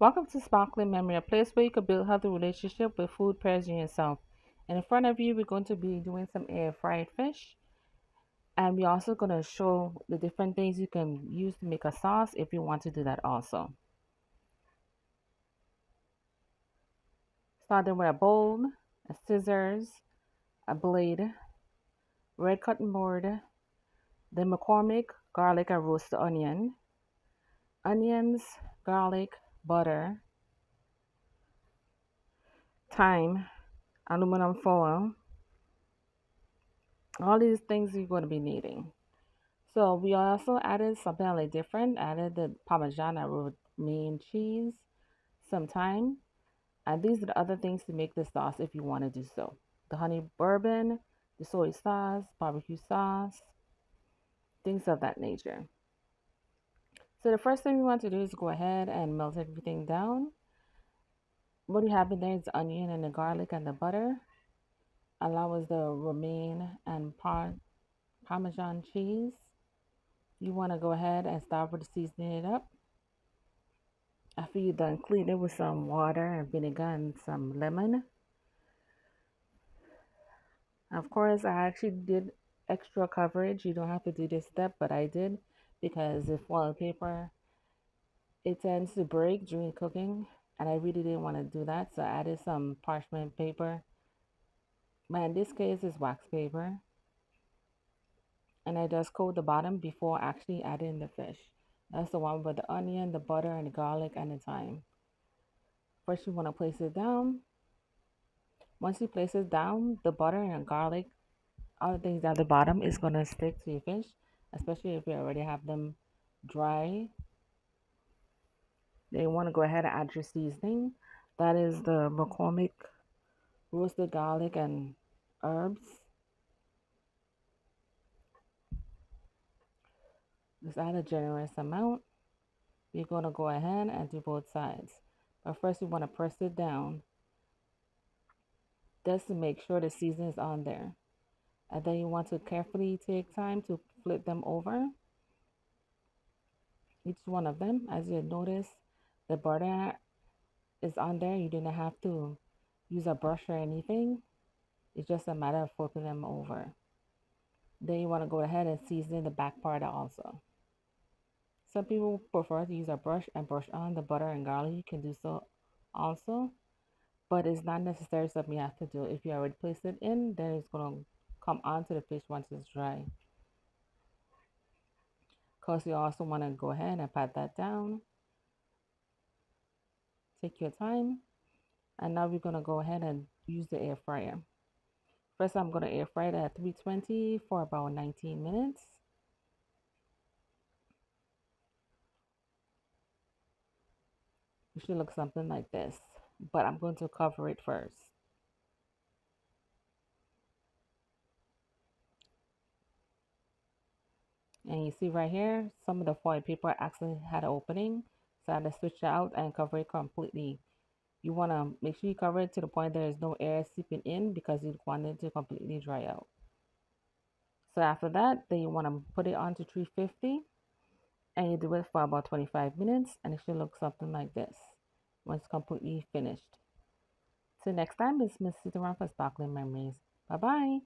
Welcome to Sparkling Memory, a place where you can build healthy relationship with food, pairs, and yourself. And in front of you, we're going to be doing some air fried fish. And we're also going to show the different things you can use to make a sauce if you want to do that also. Starting with a bowl, a scissors, a blade, red cutting board, the McCormick, garlic, and roasted onions, garlic, butter, thyme, aluminum foil. All these things you're going to be needing. So we also added something a little different. Added the Parmesan and romaine cheese, some thyme, and these are the other things to make the sauce if you want to do so. The honey bourbon, the soy sauce, barbecue sauce, things of that nature. So the first thing we want to do is go ahead and melt everything down. What you have in there is the onion and the garlic and the butter, along with the romaine and Parmesan cheese. You want to go ahead and start with seasoning it up. After you're done, clean it with some water and vinegar and some lemon. Of course, I actually did extra coverage. You don't have to do this step, but I did because the foil paper, it tends to break during cooking, and I really didn't want to do that. So I added some parchment paper. But in this case, it's wax paper. And I just coat the bottom before actually adding the fish. That's the one with the onion, the butter, and the garlic, and the thyme. First, you want to place it down. Once you place it down, the butter and garlic, all the things at the bottom is going to stick to your fish, especially if you already have them dry. Then you want to go ahead and add your seasoning. That is the McCormick roasted garlic and herbs. Just add a generous amount. You're going to go ahead and do both sides. But first, you want to press it down just to make sure the seasoning is on there. And then you want to carefully take time to flip them over, each one of them. As you notice, the butter is on there. You didn't have to use a brush or anything. It's just a matter of flipping them over. Then you want to go ahead and season the back part also. Some people prefer to use a brush and brush on the butter and garlic. You can do so also, but it's not necessary something you have to do. If you already placed it in, then it's going to come onto the fish once it's dry. Of course, you also want to go ahead and pat that down. Take your time. And now we're going to go ahead and use the air fryer. First, I'm going to air fry it at 320 for about 19 minutes. It should look something like this, but I'm going to cover it first. And you see right here, some of the foil paper actually had an opening. So I had to switch it out and cover it completely. You want to make sure you cover it to the point there is no air seeping in because you want it to completely dry out. So after that, then you want to put it onto 350 and you do it for about 25 minutes and it should look something like this once completely finished. So next time, it's Miss Sitaran for Sparkling Memories. Bye bye.